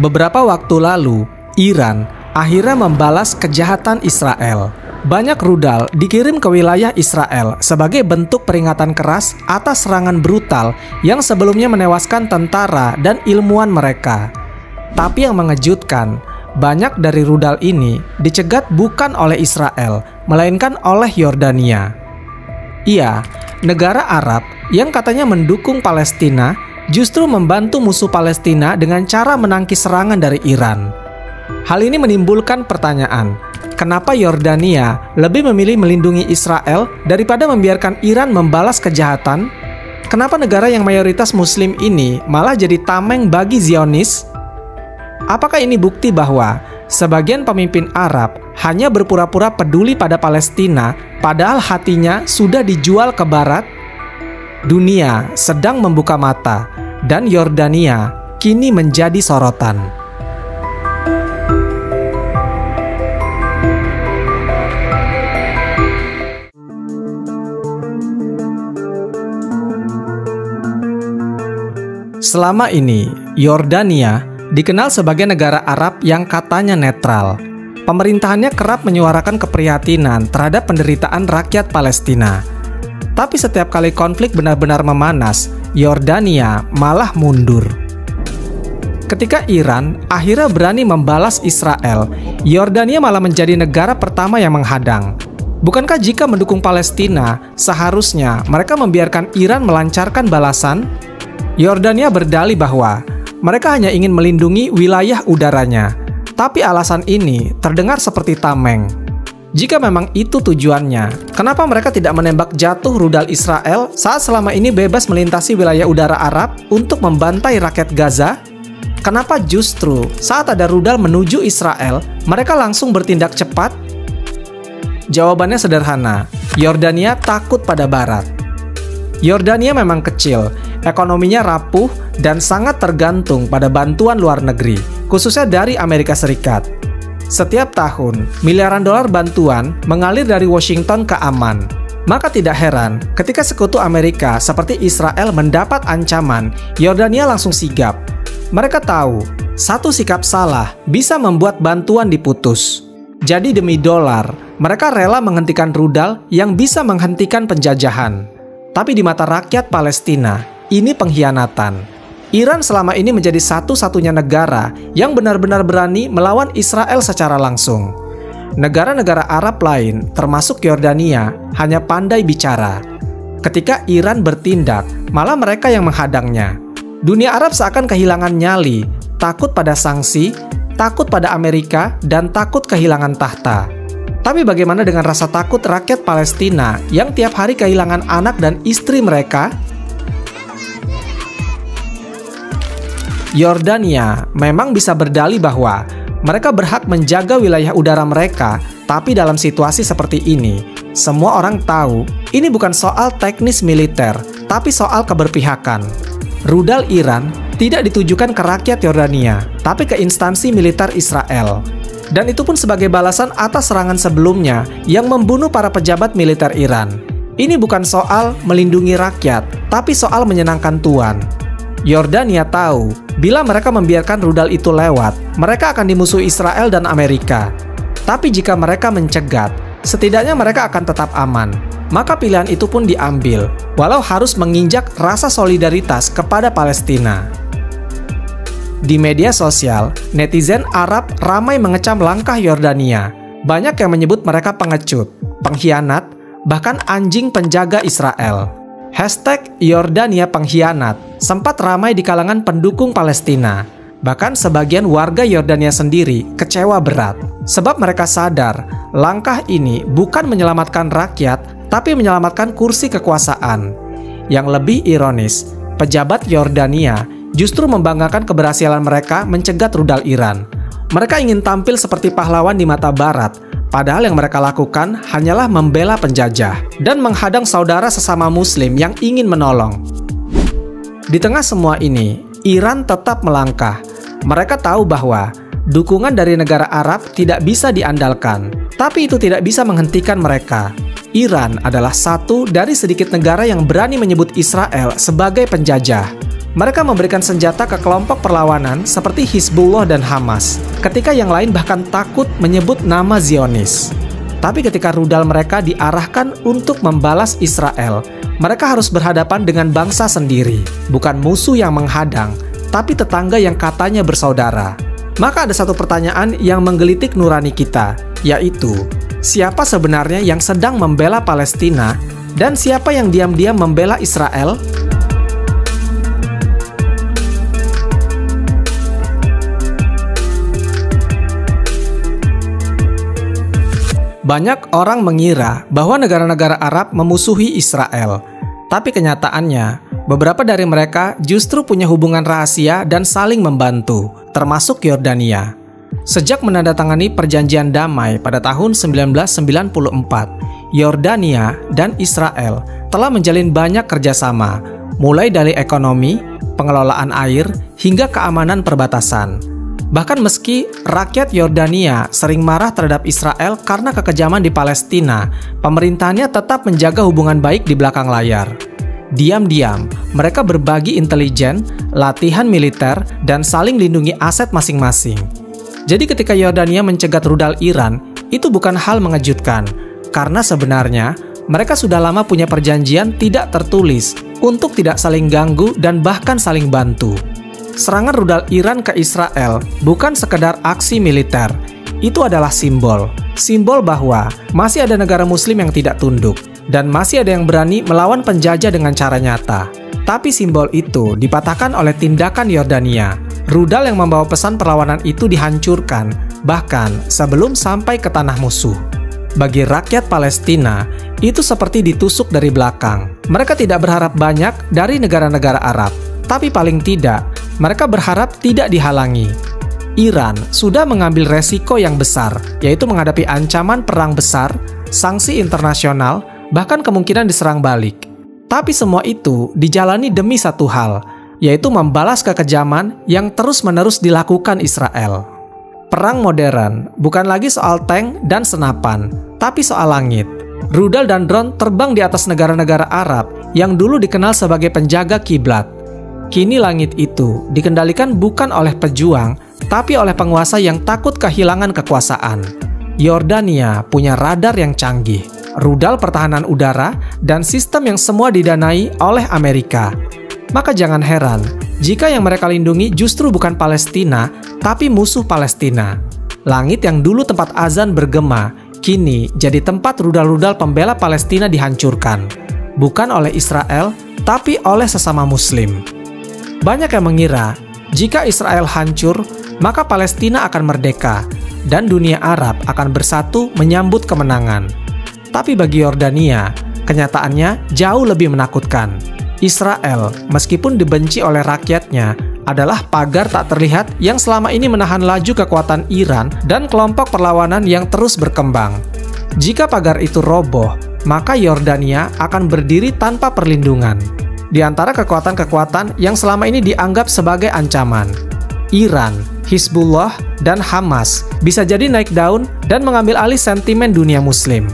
Beberapa waktu lalu, Iran akhirnya membalas kejahatan Israel. Banyak rudal dikirim ke wilayah Israel sebagai bentuk peringatan keras atas serangan brutal yang sebelumnya menewaskan tentara dan ilmuwan mereka. Tapi yang mengejutkan, banyak dari rudal ini dicegat bukan oleh Israel, melainkan oleh Yordania. Iya, negara Arab yang katanya mendukung Palestina justru membantu musuh Palestina dengan cara menangkis serangan dari Iran. Hal ini menimbulkan pertanyaan, kenapa Yordania lebih memilih melindungi Israel daripada membiarkan Iran membalas kejahatan? Kenapa negara yang mayoritas Muslim ini malah jadi tameng bagi Zionis? Apakah ini bukti bahwa sebagian pemimpin Arab hanya berpura-pura peduli pada Palestina, padahal hatinya sudah dijual ke Barat? Dunia sedang membuka mata, dan Yordania kini menjadi sorotan. Selama ini, Yordania dikenal sebagai negara Arab yang katanya netral. Pemerintahannya kerap menyuarakan keprihatinan terhadap penderitaan rakyat Palestina. Tapi setiap kali konflik benar-benar memanas, Yordania malah mundur. Ketika Iran akhirnya berani membalas Israel, Yordania malah menjadi negara pertama yang menghadang. Bukankah jika mendukung Palestina, seharusnya mereka membiarkan Iran melancarkan balasan? Yordania berdalih bahwa mereka hanya ingin melindungi wilayah udaranya, tapi alasan ini terdengar seperti tameng. Jika memang itu tujuannya, kenapa mereka tidak menembak jatuh rudal Israel saat selama ini bebas melintasi wilayah udara Arab untuk membantai rakyat Gaza? Kenapa justru saat ada rudal menuju Israel, mereka langsung bertindak cepat? Jawabannya sederhana, Yordania takut pada Barat. Yordania memang kecil, ekonominya rapuh, dan sangat tergantung pada bantuan luar negeri, khususnya dari Amerika Serikat. Setiap tahun, miliaran dolar bantuan mengalir dari Washington ke Amman. Maka tidak heran ketika sekutu Amerika seperti Israel mendapat ancaman, Yordania langsung sigap. Mereka tahu, satu sikap salah bisa membuat bantuan diputus. Jadi demi dolar, mereka rela menghentikan rudal yang bisa menghentikan penjajahan. Tapi di mata rakyat Palestina, ini pengkhianatan. Iran selama ini menjadi satu-satunya negara yang benar-benar berani melawan Israel secara langsung. Negara-negara Arab lain, termasuk Yordania, hanya pandai bicara. Ketika Iran bertindak, malah mereka yang menghadangnya. Dunia Arab seakan kehilangan nyali, takut pada sanksi, takut pada Amerika, dan takut kehilangan tahta. Tapi bagaimana dengan rasa takut rakyat Palestina yang tiap hari kehilangan anak dan istri mereka? Yordania memang bisa berdalih bahwa mereka berhak menjaga wilayah udara mereka, tapi dalam situasi seperti ini, semua orang tahu ini bukan soal teknis militer, tapi soal keberpihakan. Rudal Iran tidak ditujukan ke rakyat Yordania, tapi ke instansi militer Israel. Dan itu pun sebagai balasan atas serangan sebelumnya yang membunuh para pejabat militer Iran. Ini bukan soal melindungi rakyat, tapi soal menyenangkan tuan. Yordania tahu, bila mereka membiarkan rudal itu lewat, mereka akan dimusuhi Israel dan Amerika. Tapi jika mereka mencegat, setidaknya mereka akan tetap aman. Maka pilihan itu pun diambil, walau harus menginjak rasa solidaritas kepada Palestina. Di media sosial, netizen Arab ramai mengecam langkah Yordania. Banyak yang menyebut mereka pengecut, pengkhianat, bahkan anjing penjaga Israel. Hashtag Yordania pengkhianat sempat ramai di kalangan pendukung Palestina. Bahkan sebagian warga Yordania sendiri kecewa berat. Sebab mereka sadar, langkah ini bukan menyelamatkan rakyat, tapi menyelamatkan kursi kekuasaan. Yang lebih ironis, pejabat Yordania justru membanggakan keberhasilan mereka mencegat rudal Iran. Mereka ingin tampil seperti pahlawan di mata Barat, padahal yang mereka lakukan hanyalah membela penjajah dan menghadang saudara sesama Muslim yang ingin menolong. Di tengah semua ini, Iran tetap melangkah. Mereka tahu bahwa dukungan dari negara Arab tidak bisa diandalkan, tapi itu tidak bisa menghentikan mereka. Iran adalah satu dari sedikit negara yang berani menyebut Israel sebagai penjajah. Mereka memberikan senjata ke kelompok perlawanan seperti Hizbullah dan Hamas, ketika yang lain bahkan takut menyebut nama Zionis. Tapi ketika rudal mereka diarahkan untuk membalas Israel, mereka harus berhadapan dengan bangsa sendiri, bukan musuh yang menghadang, tapi tetangga yang katanya bersaudara. Maka ada satu pertanyaan yang menggelitik nurani kita, yaitu, siapa sebenarnya yang sedang membela Palestina dan siapa yang diam-diam membela Israel? Banyak orang mengira bahwa negara-negara Arab memusuhi Israel, tapi kenyataannya, beberapa dari mereka justru punya hubungan rahasia dan saling membantu, termasuk Yordania. Sejak menandatangani perjanjian damai pada tahun 1994, Yordania dan Israel telah menjalin banyak kerjasama, mulai dari ekonomi, pengelolaan air, hingga keamanan perbatasan. Bahkan meski rakyat Yordania sering marah terhadap Israel karena kekejaman di Palestina, pemerintahannya tetap menjaga hubungan baik di belakang layar. Diam-diam, mereka berbagi intelijen, latihan militer, dan saling lindungi aset masing-masing. Jadi ketika Yordania mencegat rudal Iran, itu bukan hal mengejutkan, karena sebenarnya mereka sudah lama punya perjanjian tidak tertulis untuk tidak saling ganggu dan bahkan saling bantu. Serangan rudal Iran ke Israel bukan sekedar aksi militer, itu adalah simbol bahwa masih ada negara muslim yang tidak tunduk, dan masih ada yang berani melawan penjajah dengan cara nyata. Tapi simbol itu dipatahkan oleh tindakan Yordania. Rudal yang membawa pesan perlawanan itu dihancurkan, bahkan sebelum sampai ke tanah musuh. Bagi rakyat Palestina, itu seperti ditusuk dari belakang. Mereka tidak berharap banyak dari negara-negara Arab, tapi paling tidak, mereka berharap tidak dihalangi. Iran sudah mengambil resiko yang besar, yaitu menghadapi ancaman perang besar, sanksi internasional, bahkan kemungkinan diserang balik. Tapi semua itu dijalani demi satu hal, yaitu membalas kekejaman yang terus-menerus dilakukan Israel. Perang modern bukan lagi soal tank dan senapan, tapi soal langit. Rudal dan drone terbang di atas negara-negara Arab yang dulu dikenal sebagai penjaga kiblat. Kini langit itu dikendalikan bukan oleh pejuang, tapi oleh penguasa yang takut kehilangan kekuasaan. Yordania punya radar yang canggih, rudal pertahanan udara, dan sistem yang semua didanai oleh Amerika. Maka jangan heran jika yang mereka lindungi justru bukan Palestina, tapi musuh Palestina. Langit yang dulu tempat azan bergema, kini jadi tempat rudal-rudal pembela Palestina dihancurkan. Bukan oleh Israel, tapi oleh sesama Muslim. Banyak yang mengira, jika Israel hancur, maka Palestina akan merdeka, dan dunia Arab akan bersatu menyambut kemenangan. Tapi bagi Yordania, kenyataannya jauh lebih menakutkan. Israel, meskipun dibenci oleh rakyatnya, adalah pagar tak terlihat yang selama ini menahan laju kekuatan Iran dan kelompok perlawanan yang terus berkembang. Jika pagar itu roboh, maka Yordania akan berdiri tanpa perlindungan. Di antara kekuatan-kekuatan yang selama ini dianggap sebagai ancaman, Iran, Hizbullah, dan Hamas bisa jadi naik daun dan mengambil alih sentimen dunia Muslim.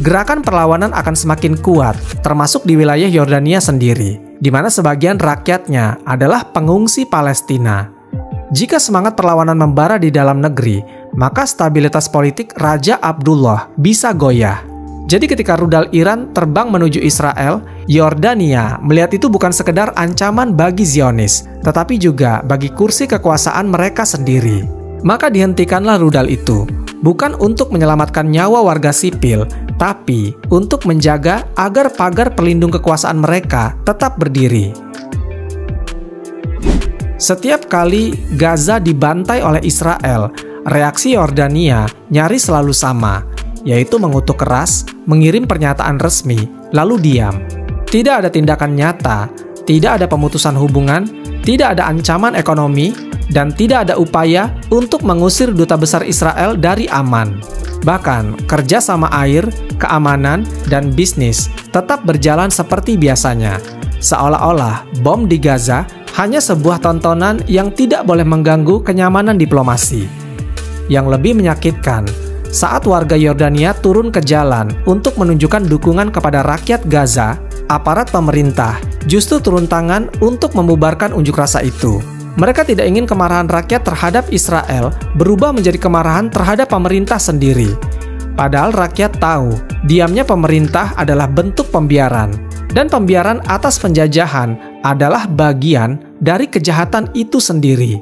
Gerakan perlawanan akan semakin kuat, termasuk di wilayah Yordania sendiri, di mana sebagian rakyatnya adalah pengungsi Palestina. Jika semangat perlawanan membara di dalam negeri, maka stabilitas politik Raja Abdullah bisa goyah. Jadi ketika rudal Iran terbang menuju Israel, Yordania melihat itu bukan sekedar ancaman bagi Zionis, tetapi juga bagi kursi kekuasaan mereka sendiri. Maka dihentikanlah rudal itu, bukan untuk menyelamatkan nyawa warga sipil, tapi untuk menjaga agar pagar pelindung kekuasaan mereka tetap berdiri. Setiap kali Gaza dibantai oleh Israel, reaksi Yordania nyaris selalu sama, yaitu mengutuk keras, mengirim pernyataan resmi, lalu diam. Tidak ada tindakan nyata, tidak ada pemutusan hubungan, tidak ada ancaman ekonomi, dan tidak ada upaya untuk mengusir duta besar Israel dari Aman. Bahkan, kerja sama air, keamanan, dan bisnis tetap berjalan seperti biasanya. Seolah-olah bom di Gaza hanya sebuah tontonan yang tidak boleh mengganggu kenyamanan diplomasi. Yang lebih menyakitkan, saat warga Yordania turun ke jalan untuk menunjukkan dukungan kepada rakyat Gaza, aparat pemerintah justru turun tangan untuk membubarkan unjuk rasa itu. Mereka tidak ingin kemarahan rakyat terhadap Israel berubah menjadi kemarahan terhadap pemerintah sendiri. Padahal rakyat tahu, diamnya pemerintah adalah bentuk pembiaran. Dan pembiaran atas penjajahan adalah bagian dari kejahatan itu sendiri.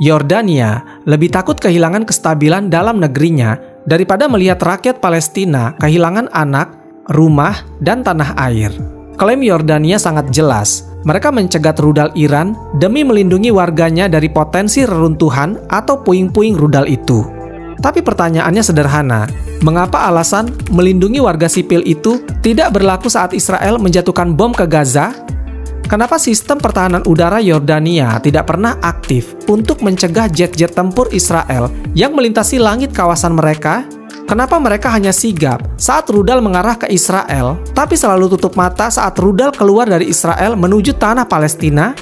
Yordania lebih takut kehilangan kestabilan dalam negerinya daripada melihat rakyat Palestina kehilangan anak, rumah, dan tanah air. Klaim Yordania sangat jelas. Mereka mencegat rudal Iran demi melindungi warganya dari potensi reruntuhan atau puing-puing rudal itu. Tapi pertanyaannya sederhana, mengapa alasan melindungi warga sipil itu tidak berlaku saat Israel menjatuhkan bom ke Gaza? Kenapa sistem pertahanan udara Yordania tidak pernah aktif untuk mencegah jet-jet tempur Israel yang melintasi langit kawasan mereka? Kenapa mereka hanya sigap saat rudal mengarah ke Israel, tapi selalu tutup mata saat rudal keluar dari Israel menuju tanah Palestina?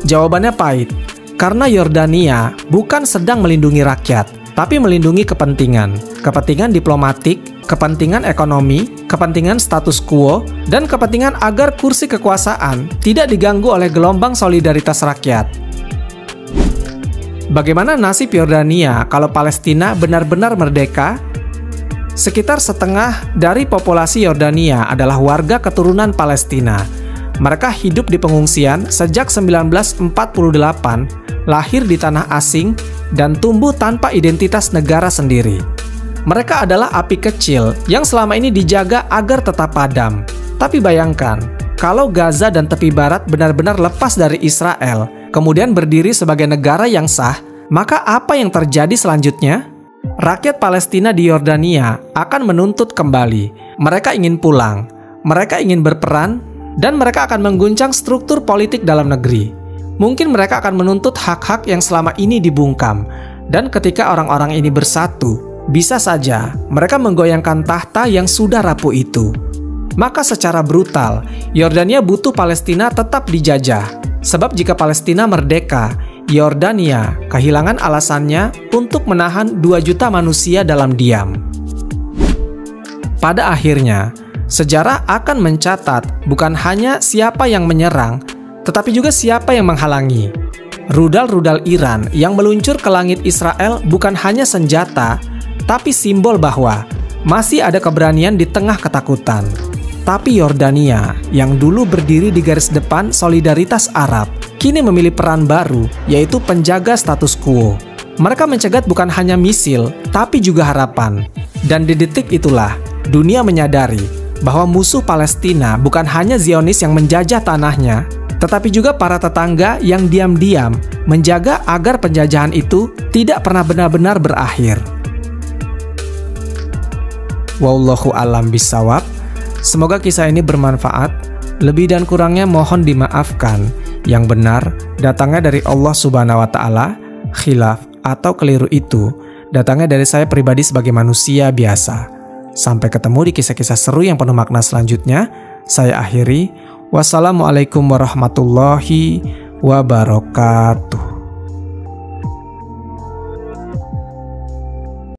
Jawabannya pahit, karena Yordania bukan sedang melindungi rakyat, tapi melindungi kepentingan diplomatik, kepentingan ekonomi, kepentingan status quo, dan kepentingan agar kursi kekuasaan tidak diganggu oleh gelombang solidaritas rakyat. Bagaimana nasib Yordania kalau Palestina benar-benar merdeka? Sekitar setengah dari populasi Yordania adalah warga keturunan Palestina. Mereka hidup di pengungsian sejak 1948, lahir di tanah asing, dan tumbuh tanpa identitas negara sendiri. Mereka adalah api kecil yang selama ini dijaga agar tetap padam. Tapi bayangkan, kalau Gaza dan tepi barat benar-benar lepas dari Israel, kemudian berdiri sebagai negara yang sah, maka apa yang terjadi selanjutnya? Rakyat Palestina di Yordania akan menuntut kembali. Mereka ingin pulang, mereka ingin berperan, dan mereka akan mengguncang struktur politik dalam negeri. Mungkin mereka akan menuntut hak-hak yang selama ini dibungkam, dan ketika orang-orang ini bersatu, bisa saja mereka menggoyangkan tahta yang sudah rapuh itu. Maka secara brutal, Yordania butuh Palestina tetap dijajah. Sebab jika Palestina merdeka, Yordania kehilangan alasannya untuk menahan 2 juta manusia dalam diam. Pada akhirnya, sejarah akan mencatat bukan hanya siapa yang menyerang, tetapi juga siapa yang menghalangi. Rudal-rudal Iran yang meluncur ke langit Israel bukan hanya senjata, tapi simbol bahwa masih ada keberanian di tengah ketakutan. Tapi Yordania, yang dulu berdiri di garis depan solidaritas Arab, kini memilih peran baru, yaitu penjaga status quo. Mereka mencegat bukan hanya misil, tapi juga harapan. Dan di detik itulah, dunia menyadari bahwa musuh Palestina bukan hanya Zionis yang menjajah tanahnya, tetapi juga para tetangga yang diam-diam menjaga agar penjajahan itu tidak pernah benar-benar berakhir. Wallahu a'lam bishawab. Semoga kisah ini bermanfaat. Lebih dan kurangnya mohon dimaafkan. Yang benar datangnya dari Allah Subhanahu wa Ta'ala. Khilaf atau keliru itu datangnya dari saya pribadi sebagai manusia biasa. Sampai ketemu di kisah-kisah seru yang penuh makna selanjutnya. Saya akhiri. Wassalamualaikum warahmatullahi wabarakatuh.